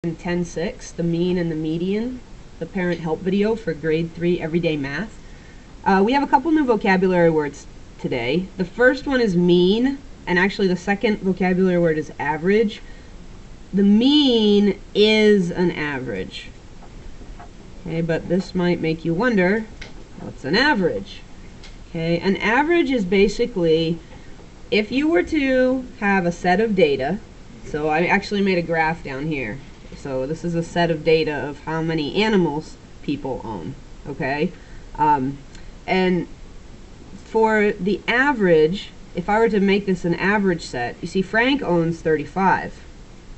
in 10.6, the mean and the median, the parent help video for grade 3 everyday math. We have a couple new vocabulary words today. The first one is mean, and actually the second vocabulary word is average. The mean is an average. Okay, but this might make you wonder, what's an average? Okay, an average is basically if you were to have a set of data. So I actually made a graph down here. So this is a set of data of how many animals people own, okay? And for the average, if I were to make this an average set, you see Frank owns 35,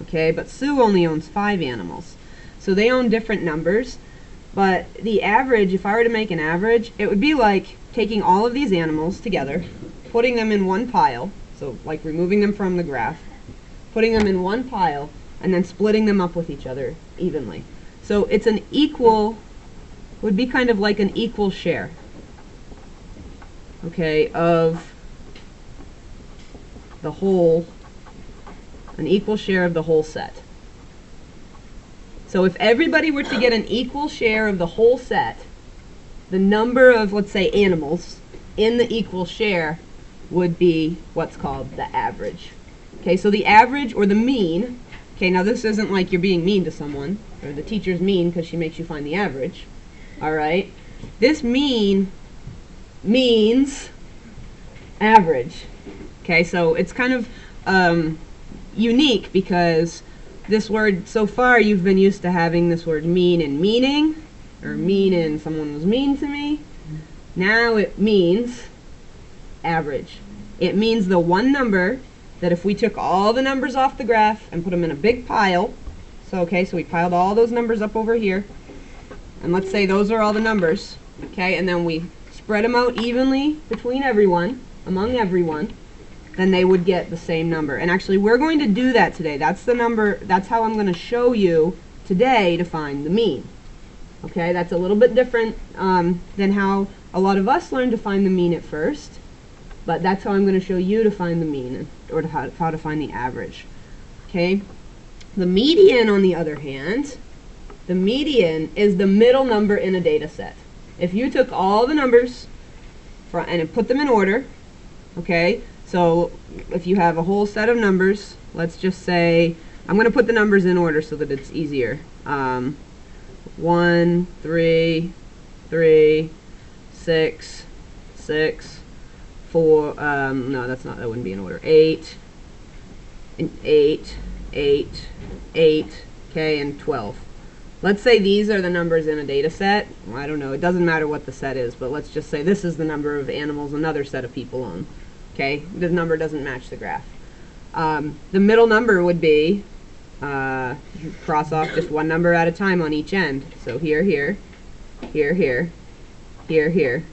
okay? But Sue only owns 5 animals. So they own different numbers, but the average, if I were to make an average, it would be like taking all of these animals together, putting them in one pile, so like removing them from the graph, putting them in one pile, and then splitting them up with each other evenly. So it's an equal, would be kind of like an equal share, okay, of the whole, an equal share of the whole set. So if everybody were to get an equal share of the whole set, the number of, let's say, animals in the equal share would be what's called the average. Okay, so the average or the mean, okay, now this isn't like you're being mean to someone, or the teacher's mean because she makes you find the average, all right? This mean means average, okay? So it's kind of unique because this word, so far you've been used to having this word mean in meaning, or mean in someone was mean to me. Now it means average. It means the one number that if we took all the numbers off the graph and put them in a big pile, so okay, so we piled all those numbers up over here, and let's say those are all the numbers, okay, and then we spread them out evenly between everyone, among everyone, then they would get the same number. And actually we're going to do that today. That's the number, that's how I'm going to show you today to find the mean. Okay, that's a little bit different than how a lot of us learned to find the mean at first, but that's how I'm going to show you to find the mean, or how to find the average. Okay, the median, on the other hand, the median is the middle number in a data set. If you took all the numbers and put them in order, okay, so if you have a whole set of numbers, let's just say, I'm going to put the numbers in order so that it's easier. 1, 3, 3, 6, 6, 4, no, that's not, that wouldn't be in order. 8, and 8, 8, 8, okay, and 12. Let's say these are the numbers in a data set. Well, I don't know, it doesn't matter what the set is, but let's just say this is the number of animals another set of people own. Okay, the number doesn't match the graph. The middle number would be, cross off just one number at a time on each end. So here, here, here, here, here, here,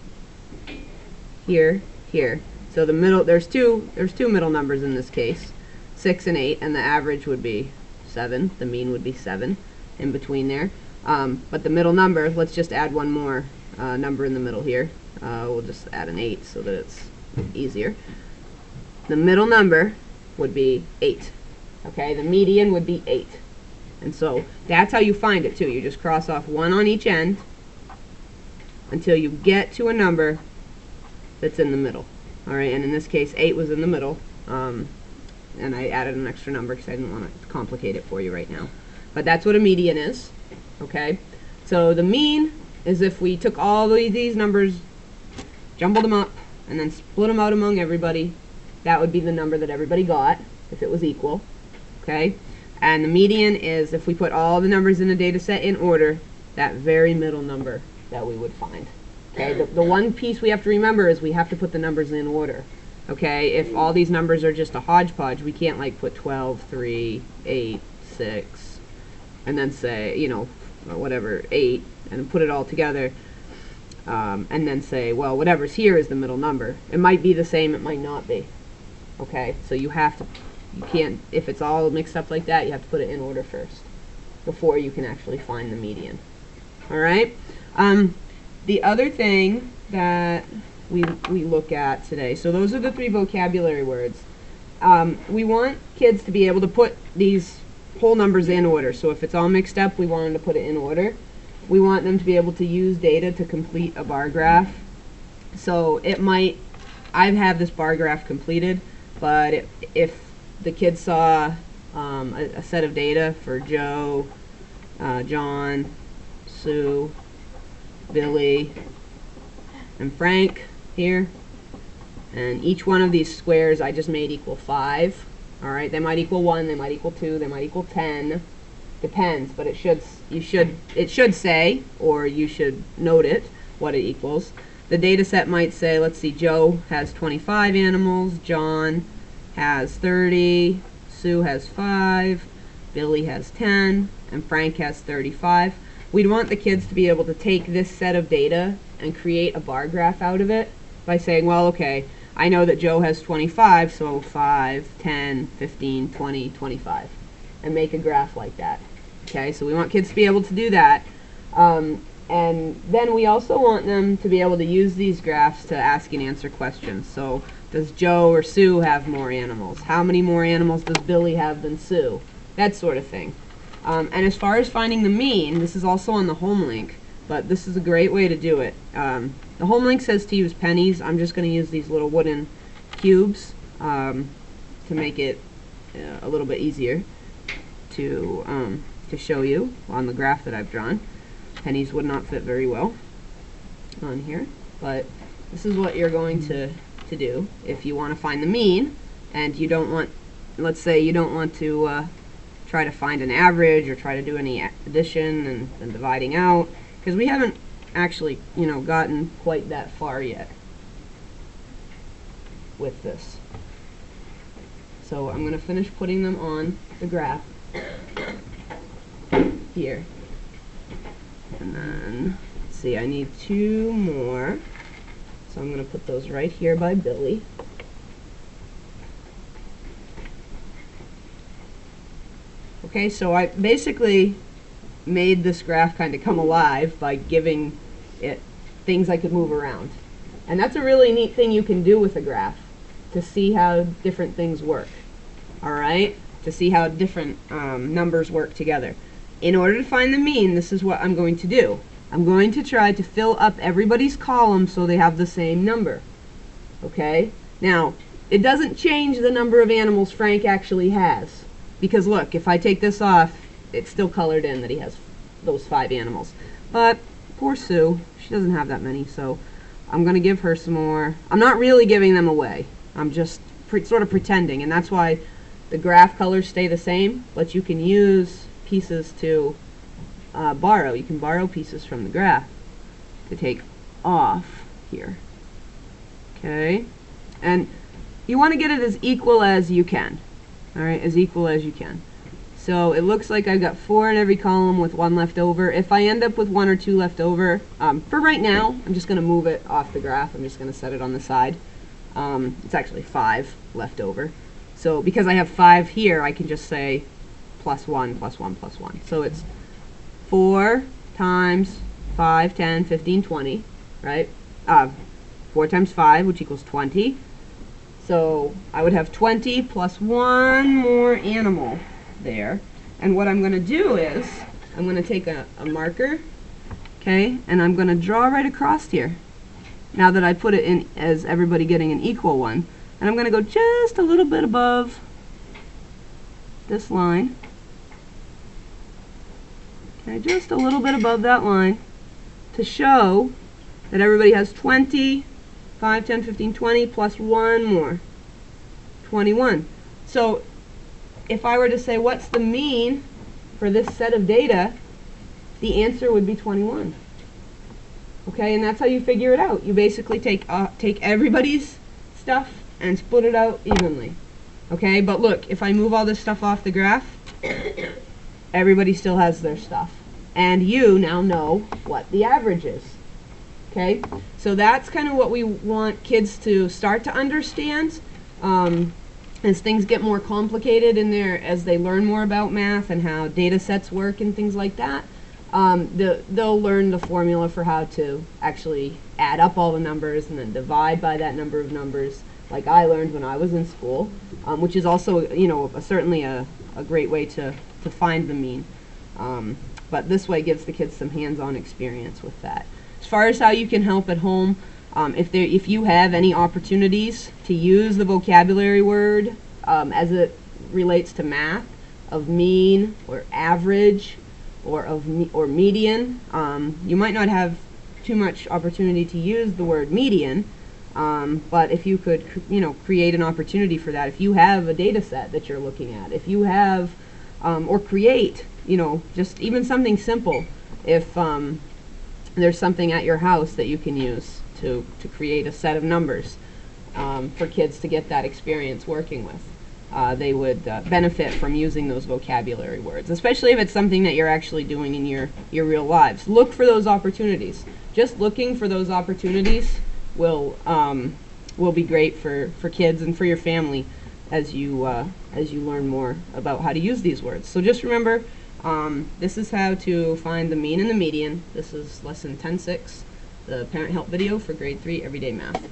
here, here. So the middle, there's two middle numbers in this case, 6 and 8, and the average would be 7. The mean would be 7 in between there. But the middle number, let's just add one more number in the middle here. We'll just add an 8 so that it's easier. The middle number would be 8. Okay, the median would be 8. And so that's how you find it too. You just cross off one on each end until you get to a number that's in the middle. Alright, and in this case 8 was in the middle. And I added an extra number because I didn't want to complicate it for you right now. But that's what a median is. Okay, so the mean is if we took all these numbers, jumbled them up, and then split them out among everybody. That would be the number that everybody got if it was equal. Okay, and the median is if we put all the numbers in a data set in order, that very middle number that we would find. Okay, the one piece we have to remember is we have to put the numbers in order. Okay, if all these numbers are just a hodgepodge, we can't like put 12, 3, 8, 6, and then say, you know, whatever, 8, and put it all together, and then say, well, whatever's here is the middle number. It might be the same, it might not be. Okay, so you have to, you can't, if it's all mixed up like that, you have to put it in order first before you can actually find the median. Alright? The other thing that we look at today, so those are the 3 vocabulary words. We want kids to be able to put these whole numbers in order. So if it's all mixed up, we want them to put it in order. We want them to be able to use data to complete a bar graph. So it might, I have this bar graph completed, but if the kids saw a set of data for Joe, John, Sue, Billy, and Frank here, and each one of these squares I just made equal 5. All right, they might equal 1, they might equal 2, they might equal 10. Depends, but it should say, or you should note it, what it equals. The data set might say, let's see, Joe has 25 animals, John has 30, Sue has 5, Billy has 10, and Frank has 35. We'd want the kids to be able to take this set of data and create a bar graph out of it by saying, well, okay, I know that Joe has 25, so 5, 10, 15, 20, 25, and make a graph like that. Okay, so we want kids to be able to do that. And then we also want them to be able to use these graphs to ask and answer questions. So does Joe or Sue have more animals? How many more animals does Billy have than Sue? That sort of thing. And as far as finding the mean, this is also on the home link, but this is a great way to do it. The home link says to use pennies. I'm just going to use these little wooden cubes to make it a little bit easier to show you on the graph that I've drawn. Pennies would not fit very well on here, but this is what you're going to do if you want to find the mean, and you don't want, let's say you don't want to try to find an average or try to do any addition and dividing out, because we haven't actually, gotten quite that far yet with this. So I'm going to finish putting them on the graph here. And then, let's see, I need 2 more. So I'm going to put those right here by Billy. Okay, so I basically made this graph kind of come alive by giving it things I could move around. And that's a really neat thing you can do with a graph, to see how different things work. All right? To see how different numbers work together. In order to find the mean, this is what I'm going to do. I'm going to try to fill up everybody's column so they have the same number. Okay? Now, it doesn't change the number of animals Frank actually has. Because look, if I take this off, it's still colored in that he has those 5 animals. But poor Sue, she doesn't have that many, so I'm going to give her some more. I'm not really giving them away. I'm just sort of pretending, and that's why the graph colors stay the same, but you can use pieces to borrow. You can borrow pieces from the graph to take off here. Okay? And you want to get it as equal as you can. Alright, as equal as you can. So it looks like I've got 4 in every column with 1 left over. If I end up with 1 or 2 left over, for right now, I'm just going to move it off the graph. I'm just going to set it on the side. It's actually 5 left over. So because I have 5 here, I can just say plus 1, plus 1, plus 1. So it's 4 times 5, 10, 15, 20, right? 4 times 5, which equals 20. So I would have 20 plus 1 more animal there. And what I'm going to do is, I'm going to take a marker, okay, and I'm going to draw right across here. Now that I put it in as everybody getting an equal one. And I'm going to go just a little bit above this line. Okay, just a little bit above that line to show that everybody has 20, 5, 10, 15, 20 plus 1 more. 21. So if I were to say what's the mean for this set of data, the answer would be 21. Okay, and that's how you figure it out. You basically take everybody's stuff and split it out evenly. Okay, but look, if I move all this stuff off the graph, everybody still has their stuff. And you now know what the average is. Okay, so that's kind of what we want kids to start to understand. As things get more complicated in there, as they learn more about math and how data sets work and things like that, they'll learn the formula for how to actually add up all the numbers and then divide by that number of numbers, like I learned when I was in school, which is also, certainly a great way to to find the mean. But this way gives the kids some hands-on experience with that. As far as how you can help at home, if you have any opportunities to use the vocabulary word as it relates to math, of mean or average or median, you might not have too much opportunity to use the word median, but if you could create an opportunity for that, if you have a data set that you're looking at, if you have or create just even something simple, if there's something at your house that you can use to create a set of numbers for kids to get that experience working with. They would benefit from using those vocabulary words, especially if it's something that you're actually doing in your real lives. Look for those opportunities. Just looking for those opportunities will be great for kids and for your family as you learn more about how to use these words. So just remember, this is how to find the mean and the median. This is lesson 10.6, the parent help video for grade 3 everyday math.